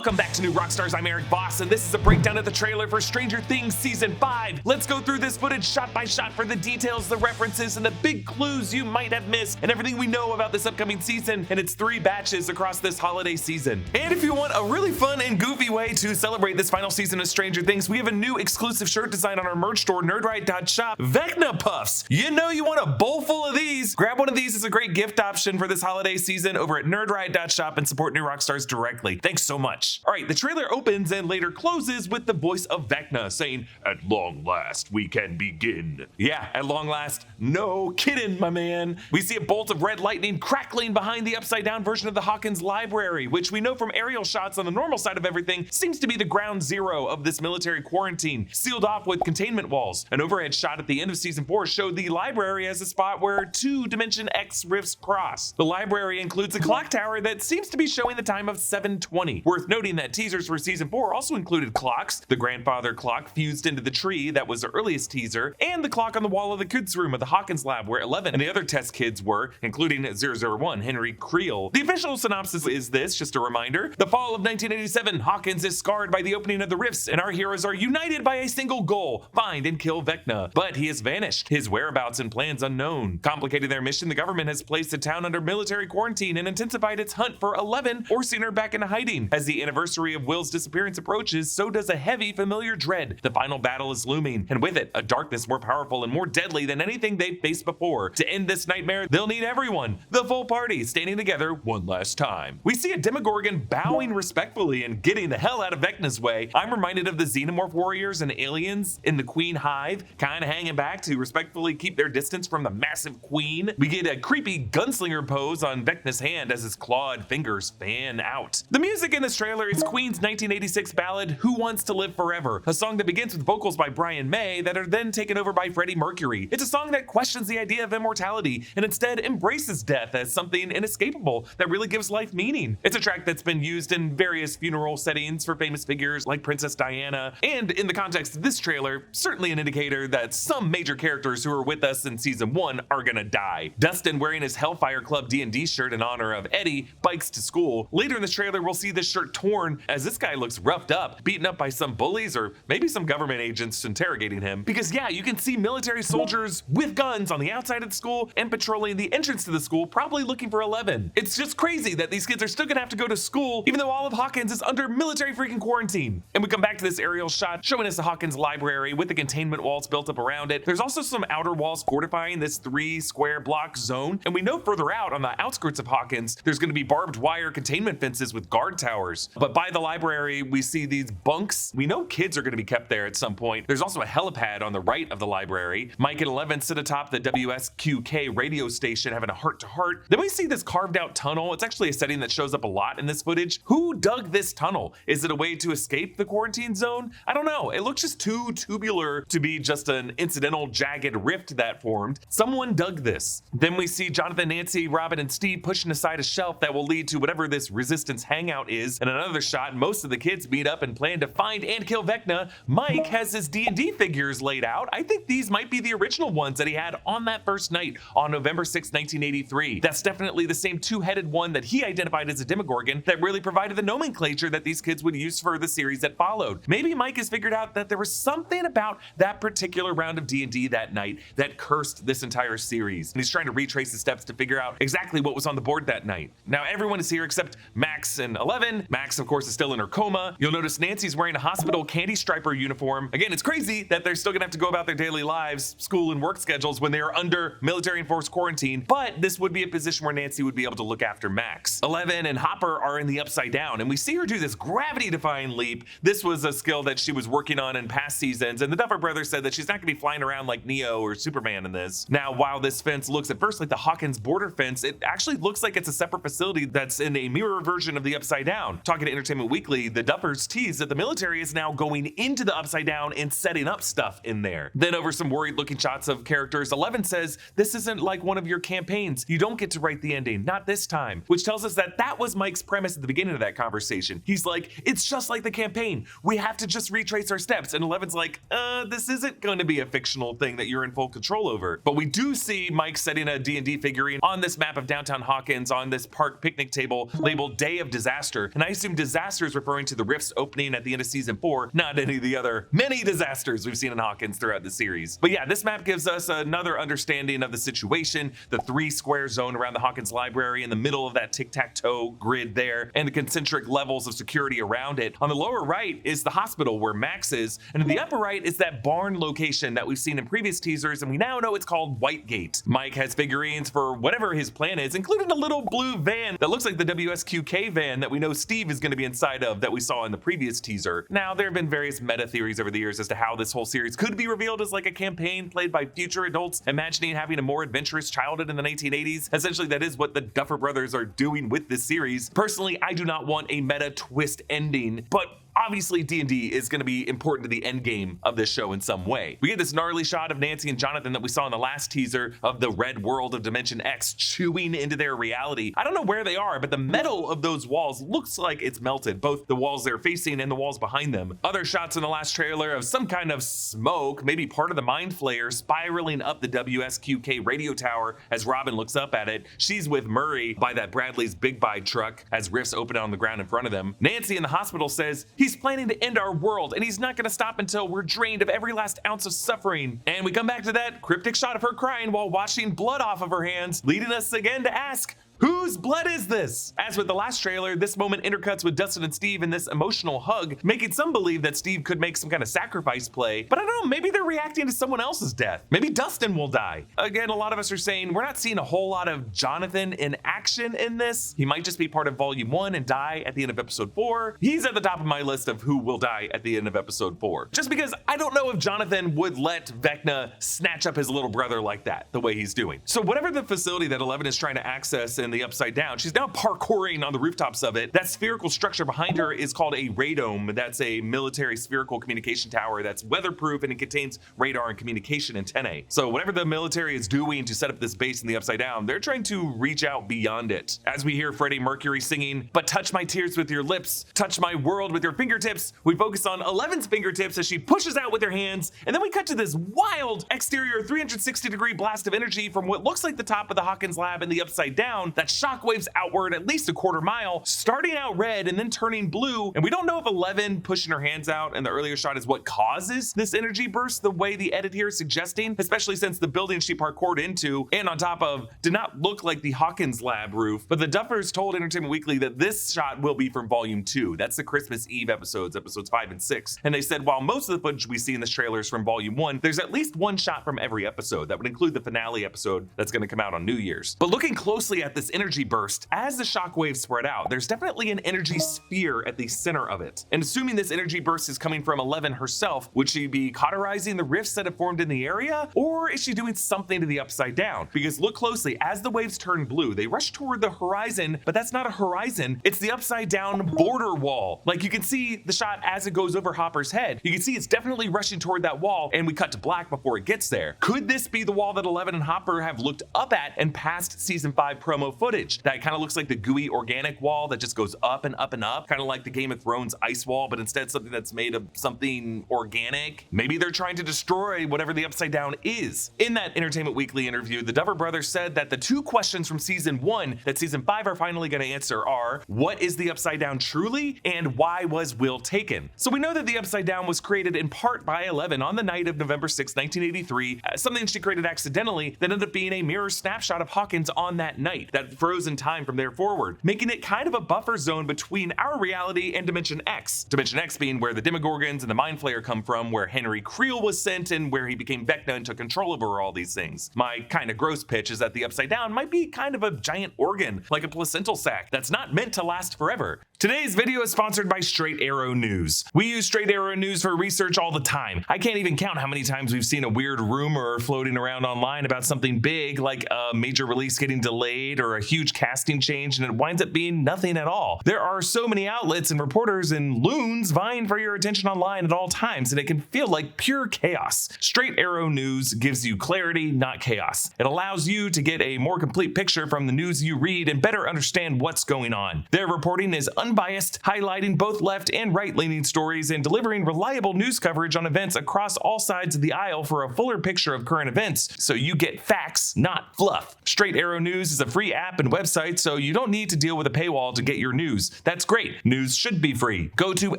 Welcome back to New Rockstars. I'm Erik Voss, and this is a breakdown of the trailer for Stranger Things Season 5. Let's go through this footage shot by shot for the details, the references, and the big clues you might have missed, and everything we know about this upcoming season and its 3 batches across this holiday season. And if you want a really fun and goofy way to celebrate this final season of Stranger Things, we have a new exclusive shirt design on our merch store, nerdright.shop, Vecna Puffs. You know you want a bowl full of these. Grab one of these as a great gift option for this holiday season over at nerdright.shop and support New Rockstars directly. Thanks so much. All right, the trailer opens and later closes with the voice of Vecna saying, "At long last, we can begin." Yeah, at long last, no kidding, my man. We see a bolt of red lightning crackling behind the upside down version of the Hawkins library, which we know from aerial shots on the normal side of everything seems to be the ground zero of this military quarantine, sealed off with containment walls. An overhead shot at the end of season 4 showed the library as a spot where 2 Dimension X rifts cross. The library includes a clock tower that seems to be showing the time of 7:20. Worth noting that teasers for season 4 also included clocks, the grandfather clock fused into the tree that was the earliest teaser, and the clock on the wall of the kids room of the Hawkins lab where 11 and the other test kids were, including 001 Henry Freel. The official synopsis is this, just a reminder. The fall of 1987, Hawkins is scarred by the opening of the rifts, and our heroes are united by a single goal: find and kill Vecna. But he has vanished, his whereabouts and plans unknown. Complicating their mission, the government has placed the town under military quarantine and intensified its hunt for 11, forcing her back into hiding. As the anniversary of Will's disappearance approaches, so does a heavy familiar dread. The final battle is looming, and with it, a darkness more powerful and more deadly than anything they've faced before. To end this nightmare, they'll need everyone, the full party, standing together one last time. We see a Demogorgon bowing respectfully and getting the hell out of Vecna's way. I'm reminded of the Xenomorph warriors and aliens in the Queen Hive, kinda hanging back to respectfully keep their distance from the massive queen. We get a creepy gunslinger pose on Vecna's hand as his clawed fingers fan out. The music in this trailer is Queen's 1986 ballad, Who Wants to Live Forever, a song that begins with vocals by Brian May that are then taken over by Freddie Mercury. It's a song that questions the idea of immortality and instead embraces death as something inescapable that really gives life meaning. It's a track that's been used in various funeral settings for famous figures like Princess Diana, and in the context of this trailer, certainly an indicator that some major characters who are with us in season 1 are gonna die. Dustin, wearing his Hellfire Club D&D shirt in honor of Eddie, bikes to school. Later in this trailer, we'll see this shirt torn as this guy looks roughed up, beaten up by some bullies or maybe some government agents interrogating him. Because yeah, you can see military soldiers with guns on the outside of the school and patrolling the entrance to the school, probably looking for 11. It's just crazy that these kids are still gonna have to go to school even though all of Hawkins is under military freaking quarantine. And we come back to this aerial shot showing us the Hawkins library with the containment walls built up around it. There's also some outer walls fortifying this 3 square block zone, and we know further out on the outskirts of Hawkins there's gonna be barbed wire containment fences with guard towers. But by the library we see these bunks. We know kids are going to be kept there at some point. There's also a helipad on the right of the library. Mike and 11 sit atop the WSQK radio station having a heart-to-heart. Then we see this carved out tunnel. It's actually a setting that shows up a lot in this footage. Who dug this tunnel? Is it a way to escape the quarantine zone? I don't know. It looks just too tubular to be just an incidental jagged rift that formed. Someone dug this. Then we see Jonathan, Nancy, Robin, and Steve pushing aside a shelf that will lead to whatever this resistance hangout is. And another shot, most of the kids meet up and plan to find and kill Vecna. Mike has his D&D figures laid out. I think these might be the original ones that he had on that first night on November 6, 1983. That's definitely the same 2-headed one that he identified as a Demogorgon that really provided the nomenclature that these kids would use for the series that followed. Maybe Mike has figured out that there was something about that particular round of D&D that night that cursed this entire series. And he's trying to retrace the steps to figure out exactly what was on the board that night. Now everyone is here except Max and 11. Max, of course, is still in her coma. You'll notice Nancy's wearing a hospital candy striper uniform. Again, it's crazy that they're still gonna have to go about their daily lives, school and work schedules when they are under military enforced quarantine, but this would be a position where Nancy would be able to look after Max. 11 and Hopper are in the upside down, and we see her do this gravity-defying leap. This was a skill that she was working on in past seasons, and the Duffer Brothers said that she's not gonna be flying around like Neo or Superman in this. Now, while this fence looks at first like the Hawkins border fence, it actually looks like it's a separate facility that's in a mirror version of the upside down. Talking to Entertainment Weekly, the Duffers tease that the military is now going into the upside down and setting up stuff in there. Then over some worried looking shots of characters, 11 says, "This isn't like one of your campaigns. You don't get to write the ending, not this time," which tells us that that was Mike's premise at the beginning of that conversation. He's like, it's just like the campaign. We have to just retrace our steps. And 11's like, this isn't going to be a fictional thing that you're in full control over. But we do see Mike setting a D&D figurine on this map of downtown Hawkins on this park picnic table labeled Day of Disaster. And I assume assume disaster is referring to the rifts opening at the end of season 4, not any of the other many disasters we've seen in Hawkins throughout the series. But yeah, this map gives us another understanding of the situation, the 3-square zone around the Hawkins library in the middle of that tic-tac-toe grid there, and the concentric levels of security around it. On the lower right is the hospital where Max is, and in the upper right is that barn location that we've seen in previous teasers, and we now know it's called Whitegate. Mike has figurines for whatever his plan is, including a little blue van that looks like the WSQK van that we know Steve is going to be inside of that we saw in the previous teaser. Now, there have been various meta theories over the years as to how this whole series could be revealed as like a campaign played by future adults imagining having a more adventurous childhood in the 1980s. Essentially, that is what the Duffer Brothers are doing with this series. Personally, I do not want a meta twist ending, but obviously D&D is going to be important to the end game of this show in some way. We get this gnarly shot of Nancy and Jonathan that we saw in the last teaser of the red world of Dimension X chewing into their reality. I don't know where they are, but the metal of those walls looks like it's melted, both the walls they're facing and the walls behind them. Other shots in the last trailer of some kind of smoke, maybe part of the Mind Flayer, spiraling up the WSQK radio tower as Robin looks up at it. She's with Murray by that Bradley's Big Buy truck as rifts open on the ground in front of them. Nancy in the hospital says he's planning to end our world, and he's not going to stop until we're drained of every last ounce of suffering. And we come back to that cryptic shot of her crying while washing blood off of her hands, leading us again to ask, whose blood is this? As with the last trailer, this moment intercuts with Dustin and Steve in this emotional hug, making some believe that Steve could make some kind of sacrifice play. But I don't know, maybe they're reacting to someone else's death. Maybe Dustin will die. Again, a lot of us are saying we're not seeing a whole lot of Jonathan in action in this. He might just be part of Volume 1 and die at the end of Episode 4. He's at the top of my list of who will die at the end of Episode 4. Just because I don't know if Jonathan would let Vecna snatch up his little brother like that, the way he's doing. So whatever the facility that Eleven is trying to access in the Upside Down, she's now parkouring on the rooftops of it. That spherical structure behind her is called a radome. That's a military spherical communication tower that's weatherproof, and it contains radar and communication antennae. So whatever the military is doing to set up this base in the Upside Down, they're trying to reach out beyond it. As we hear Freddie Mercury singing, "But touch my tears with your lips, touch my world with your fingertips," we focus on Eleven's fingertips as she pushes out with her hands, and then we cut to this wild exterior 360-degree blast of energy from what looks like the top of the Hawkins lab in the Upside Down that shockwaves outward at least a quarter mile, starting out red and then turning blue. And we don't know if 11 pushing her hands out in the earlier shot is what causes this energy burst the way the edit here is suggesting, especially since the building she parkoured into and on top of did not look like the Hawkins lab roof. But the Duffers told Entertainment Weekly that this shot will be from Volume 2. That's the Christmas Eve episodes 5 and 6. And they said while most of the footage we see in this trailer is from Volume 1, there's at least one shot from every episode. That would include the finale episode that's going to come out on New Year's. But looking closely at this energy burst, as the shockwaves spread out, there's definitely an energy sphere at the center of it. And assuming this energy burst is coming from Eleven herself, would she be cauterizing the rifts that have formed in the area? Or is she doing something to the Upside Down? Because look closely, as the waves turn blue, they rush toward the horizon, but that's not a horizon, it's the Upside Down border wall. Like you can see the shot as it goes over Hopper's head. You can see it's definitely rushing toward that wall, and we cut to black before it gets there. Could this be the wall that Eleven and Hopper have looked up at in past season 5 promo footage? That kind of looks like the gooey organic wall that just goes up and up and up, kind of like the Game of Thrones ice wall, but instead something that's made of something organic. Maybe they're trying to destroy whatever the Upside Down is. In that Entertainment Weekly interview, the Duffer Brothers said that the 2 questions from season 1 that season 5 are finally going to answer are, what is the Upside Down truly, and why was Will taken? So we know that the Upside Down was created in part by Eleven on the night of November 6, 1983, something she created accidentally that ended up being a mirror snapshot of Hawkins on that night that froze in time from there forward, making it kind of a buffer zone between our reality and Dimension X. Dimension X being where the Demogorgons and the Mind Flayer come from, where Henry Creel was sent, and where he became Vecna and took control over all these things. My kind of gross pitch is that the Upside Down might be kind of a giant organ, like a placental sac, that's not meant to last forever. Today's video is sponsored by Straight Arrow News. We use Straight Arrow News for research all the time. I can't even count how many times we've seen a weird rumor floating around online about something big, like a major release getting delayed or a huge casting change, and it winds up being nothing at all. There are so many outlets and reporters and loons vying for your attention online at all times, and it can feel like pure chaos. Straight Arrow News gives you clarity, not chaos. It allows you to get a more complete picture from the news you read and better understand what's going on. Their reporting is unbiased, highlighting both left and right-leaning stories and delivering reliable news coverage on events across all sides of the aisle for a fuller picture of current events, so you get facts, not fluff. Straight Arrow News is a free app and website, so you don't need to deal with a paywall to get your news. That's great. News should be free. Go to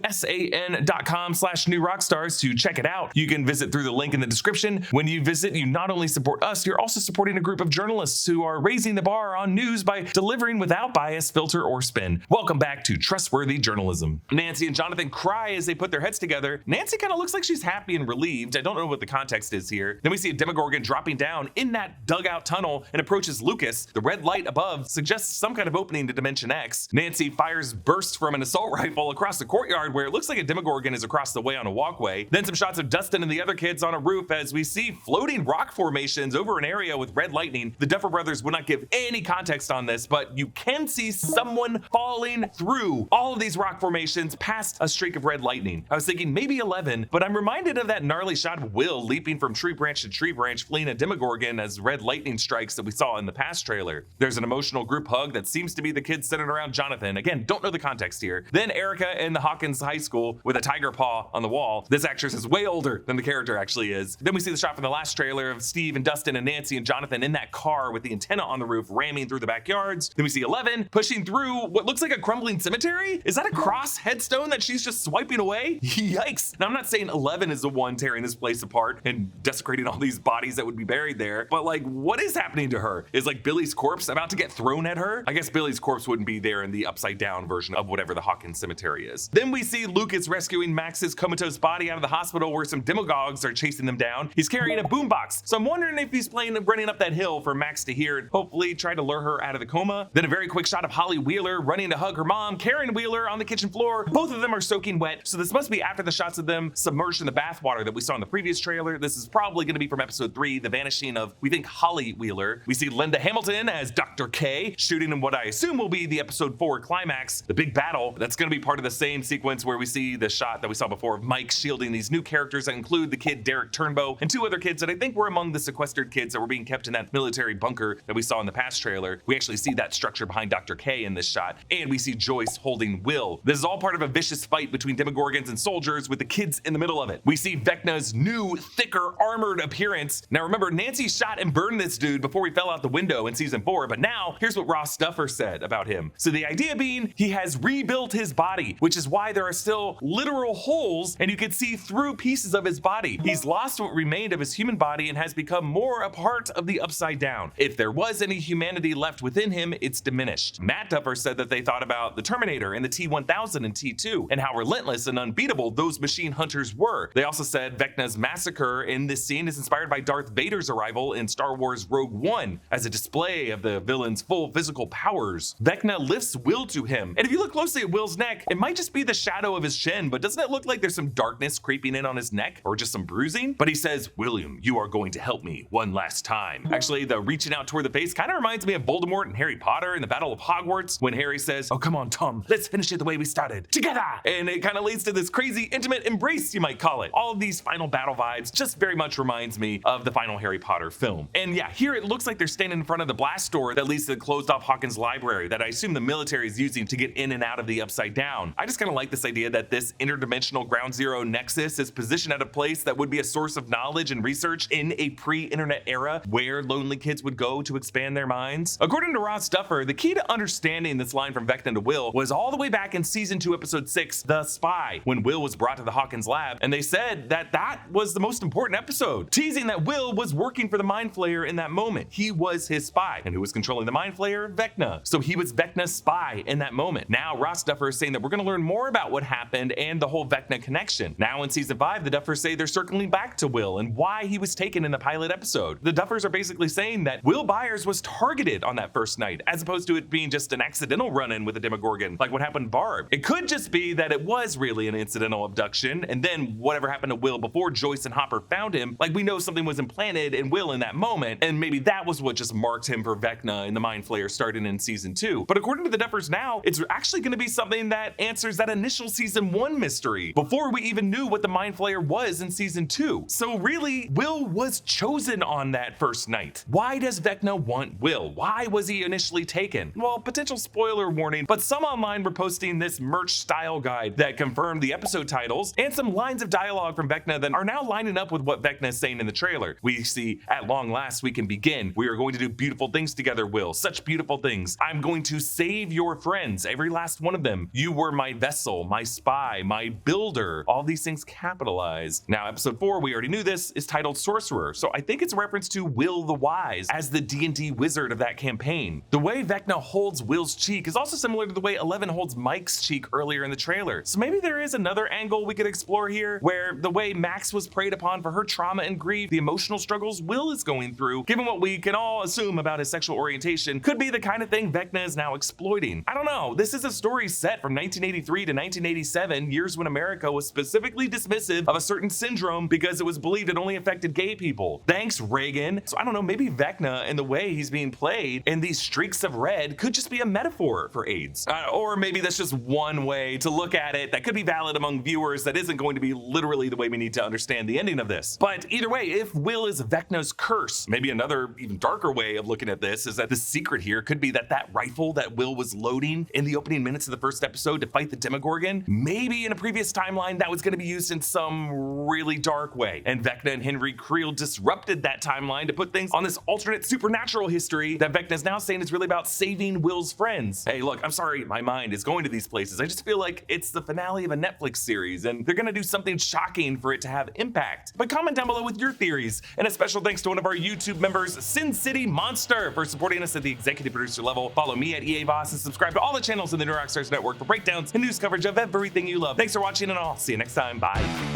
san.com/newrockstars to check it out. You can visit through the link in the description. When you visit, you not only support us, you're also supporting a group of journalists who are raising the bar on news by delivering without bias, filter, or spin. Welcome back to Trustworthy Journalism. Nancy and Jonathan cry as they put their heads together. Nancy kind of looks like she's happy and relieved. I don't know what the context is here. Then we see a Demogorgon dropping down in that dugout tunnel and approaches Lucas. The red light above suggests some kind of opening to Dimension X. Nancy fires bursts from an assault rifle across the courtyard where it looks like a Demogorgon is across the way on a walkway. Then some shots of Dustin and the other kids on a roof as we see floating rock formations over an area with red lightning. The Duffer Brothers would not give any context on this, but you can see someone falling through all of these rock formations past a streak of red lightning. I was thinking maybe 11, but I'm reminded of that gnarly shot of Will leaping from tree branch to tree branch, fleeing a Demogorgon as red lightning strikes that we saw in the past trailer. There's an emotional group hug that seems to be the kids centered around Jonathan. Again, don't know the context here. Then Erica in the Hawkins High School with a tiger paw on the wall. This actress is way older than the character actually is. Then we see the shot from the last trailer of Steve and Dustin and Nancy and Jonathan in that car with the antenna on the roof ramming through the backyards. Then we see 11 pushing through what looks like a crumbling cemetery. Is that a cross headstone that she's just swiping away? Yikes. Now I'm not saying 11 is the one tearing this place apart and desecrating all these bodies that would be buried there, but like what is happening to her? Is like Billy's corpse about to get thrown at her? I guess Billy's corpse wouldn't be there in the upside down version of whatever the Hawkins cemetery is. Then we see Lucas rescuing Max's comatose body out of the hospital where some demagogues are chasing them down. He's carrying a boombox, so I'm wondering if he's running up that hill for Max to hear and hopefully try to lure her out of the coma. Then a very quick shot of Holly Wheeler running to hug her mom, Karen Wheeler on the kitchen floor. Both of them are soaking wet, so this must be after the shots of them submerged in the bathwater that we saw in the previous trailer. This is probably going to be from episode 3, the vanishing of, we think, Holly Wheeler. We see Linda Hamilton as Dr. K, shooting in what I assume will be the episode 4 climax, the big battle. That's going to be part of the same sequence where we see the shot that we saw before of Mike shielding these new characters that include the kid Derek Turnbow and 2 other kids that I think were among the sequestered kids that were being kept in that military bunker that we saw in the past trailer. We actually see that structure behind Dr. K in this shot, and we see Joyce holding Will. This is all part of a vicious fight between Demogorgons and soldiers with the kids in the middle of it. We see Vecna's new, thicker, armored appearance. Now remember, Nancy shot and burned this dude before he fell out the window in season 4, but now here's what Ross Duffer said about him. So the idea being he has rebuilt his body, which is why there are still literal holes and you can see through pieces of his body. He's lost what remained of his human body and has become more a part of the Upside Down. If there was any humanity left within him, it's diminished. Matt Duffer said that they thought about the Terminator and the T-1000 and T2 and how relentless and unbeatable those machine hunters were. They also said Vecna's massacre in this scene is inspired by Darth Vader's arrival in Star Wars Rogue One as a display of the villain's full physical powers. Vecna lifts Will to him, and if you look closely at Will's neck, it might just be the shadow of his chin, but doesn't it look like there's some darkness creeping in on his neck or just some bruising? But he says, "William, you are going to help me one last time." Actually, the reaching out toward the face kind of reminds me of Voldemort and Harry Potter in the Battle of Hogwarts when Harry says, "Oh, come on, Tom, let's finish it the way we started, together." And it kind of leads to this crazy intimate embrace, you might call it. All of these final battle vibes just very much reminds me of the final Harry Potter film. And yeah, here it looks like they're standing in front of the blast door that leads to the closed off Hawkins library that I assume the military is using to get in and out of the Upside Down. I just kind of like this idea that this interdimensional ground zero nexus is positioned at a place that would be a source of knowledge and research in a pre-internet era where lonely kids would go to expand their minds. According to Ross Duffer, the key to understanding this line from Vecna to Will was all the way back in season 2 episode 6, The Spy, when Will was brought to the Hawkins lab, and they said that that was the most important episode, teasing that Will was working for the Mind Flayer in that moment. He was his spy, and who was controlling the Mind Flayer? Vecna. So he was Vecna's spy in that moment. Now Ross Duffer is saying that we're going to learn more about what happened and the whole Vecna connection. Now in season 5, the Duffers say they're circling back to Will and why he was taken in the pilot episode. The Duffers are basically saying that Will Byers was targeted on that first night, as opposed to it being just an accidental run-in with a Demogorgon, like what happened to Barb. It could just be that it was really an incidental abduction, and then whatever happened to Will before Joyce and Hopper found him, like we know something was implanted in Will in that moment, and maybe that was what just marked him for Vecna in the Mind Flayer starting in season 2. But according to the Duffers now, it's actually going to be something that answers that initial season 1 mystery, before we even knew what the Mind Flayer was in season 2. So really, Will was chosen on that first night. Why does Vecna want Will? Why was he initially taken? Well, potential spoiler warning, but some online online, we're posting this merch style guide that confirmed the episode titles and some lines of dialogue from Vecna that are now lining up with what Vecna is saying in the trailer. We see, "At long last we can begin. We are going to do beautiful things together, Will. Such beautiful things. I'm going to save your friends, every last one of them. You were my vessel, my spy, my builder." All these things capitalized. Now, episode 4, we already knew this, is titled Sorcerer, so I think it's a reference to Will the Wise as the D&D wizard of that campaign. The way Vecna holds Will's cheek is also similar to the way Eleven holds Mike's cheek earlier in the trailer. So maybe there is another angle we could explore here, where the way Max was preyed upon for her trauma and grief, the emotional struggles Will is going through, given what we can all assume about his sexual orientation, could be the kind of thing Vecna is now exploiting. I don't know. This is a story set from 1983 to 1987, years when America was specifically dismissive of a certain syndrome because it was believed it only affected gay people. Thanks, Reagan. So I don't know, maybe Vecna and the way he's being played and these streaks of red could just be a metaphor for AIDS. Or maybe that's just one way to look at it that could be valid among viewers that isn't going to be literally the way we need to understand the ending of this. But either way, if Will is Vecna's curse, maybe another even darker way of looking at this is that the secret here could be that rifle that Will was loading in the opening minutes of the first episode to fight the Demogorgon, maybe in a previous timeline that was going to be used in some really dark way. And Vecna and Henry Freel disrupted that timeline to put things on this alternate supernatural history that Vecna is now saying is really about saving Will's friends. Hey, look, I'm sorry, my mind is going to these places. I just feel like it's the finale of a Netflix series and they're gonna do something shocking for it to have impact. But comment down below with your theories. And a special thanks to one of our YouTube members, Sin City Monster, for supporting us at the executive producer level. Follow me at EA Voss and subscribe to all the channels in the New Rockstars Network for breakdowns and news coverage of everything you love. Thanks for watching and I'll see you next time. Bye.